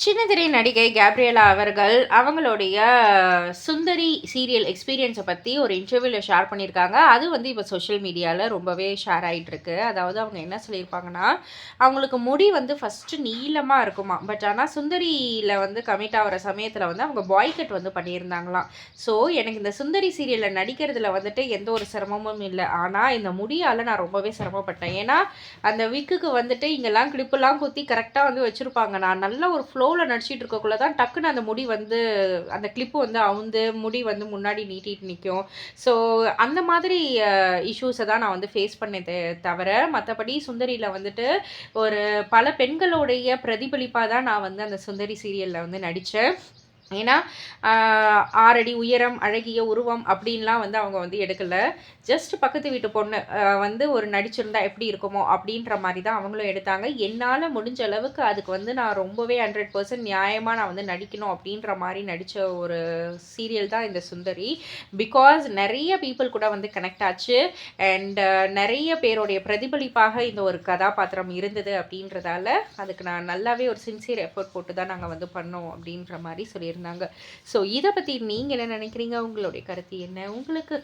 சின்னத்திரை நடிகை கேப்ரியலா அவர்கள் அவங்களுடைய சுந்தரி சீரியல் எக்ஸ்பீரியன்ஸை பற்றி ஒரு இன்டர்வியூவில் ஷேர் பண்ணியிருக்காங்க. அது வந்து இப்போ சோஷியல் மீடியாவில் ரொம்பவே ஷேர் ஆகிட்டுருக்கு. அதாவது அவங்க என்ன சொல்லியிருப்பாங்கன்னா, அவங்களுக்கு முடி வந்து ஃபஸ்ட்டு நீளமாக இருக்குமா. பட் ஆனால் சுந்தரியில் வந்து கமிட் ஆகிற சமயத்தில் வந்து அவங்க பாய் கட் வந்து பண்ணியிருந்தாங்களாம். ஸோ எனக்கு இந்த சுந்தரி சீரியலில் நடிக்கிறதுல வந்துட்டு எந்த ஒரு சிரமமும் இல்லை. ஆனால் இந்த முடியால் நான் ரொம்பவே சிரமப்பட்டேன். ஏன்னா அந்த விக்குக்கு வந்துட்டு இங்கெல்லாம் கிளிப்பெல்லாம் குத்தி கரெக்டாக வந்து வச்சுருப்பாங்க. நான் நல்ல ஒரு ஃப்ளோவில் நடிச்சிட்டு இருக்கக்குள்ள தான் டக்குன்னு அந்த முடி வந்து அந்த கிளிப்பு வந்து அவுந்து முடி வந்து முன்னாடி நீட்டிட்டு நிற்கும். ஸோ அந்த மாதிரி இஷ்யூஸை தான் நான் வந்து ஃபேஸ் பண்ணதே தவிர, மற்றபடி சுந்தரியில் வந்துட்டு ஒரு பல பெண்களுடைய பிரதிபலிப்பாக தான் நான் வந்து அந்த சுந்தரி சீரியலில் வந்து நடித்தேன். ஏன்னா 6 அடி உயரம், அழகிய உருவம் அப்படின்லாம் வந்து அவங்க வந்து எடுக்கல. ஜஸ்ட் பக்கத்து வீட்டு பொண்ணு வந்து ஒரு நடிச்சிருந்தா எப்படி இருக்குமோ அப்படின்ற மாரி தான் அவங்களும் எடுத்தாங்க. என்னால முடிஞ்ச அளவுக்கு அதுக்கு வந்து நான் ரொம்பவே 100% நியாயமா நான் வந்து நடிக்கணும் அப்படின்ற மாரி நடிச்ச ஒரு சீரியல் தான் இந்த சுந்தரி. பிகாஸ் நெறைய பீப்பிள் கூட வந்து கனெக்ட் ஆச்சு. அண்ட் நெறைய பேருடைய பிரதிபலிப்பாக இந்த ஒரு கதாபாத்திரம் இருந்தது அப்படின்றதால, அதுக்கு நான் நல்லாவே ஒரு சின்சியர் எஃபோர்ட் போட்டு தான் நாங்க வந்து பண்ணோம் அப்படின்ற மாரி சொல்லியிருந்தாங்க. ஸோ இதை பற்றி நீங்கள் என்ன நினைக்கிறீங்க? உங்களுடைய கருத்து என்ன? உங்களுக்கு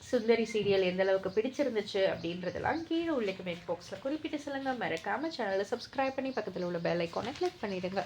சுந்தரி சீரியல் எந்த அளவுக்கு பிடிச்சிருந்துச்சு அப்படின்றதெல்லாம் கீழே உள்ள கமெண்ட் பாக்ஸில் குறிப்பிட்டு சொல்லுங்கள். மறக்காமல் சேனலை சப்ஸ்கிரைப் பண்ணி பக்கத்தில் உள்ள பெல் ஐக்கானை கிளிக் பண்ணிவிடுங்க.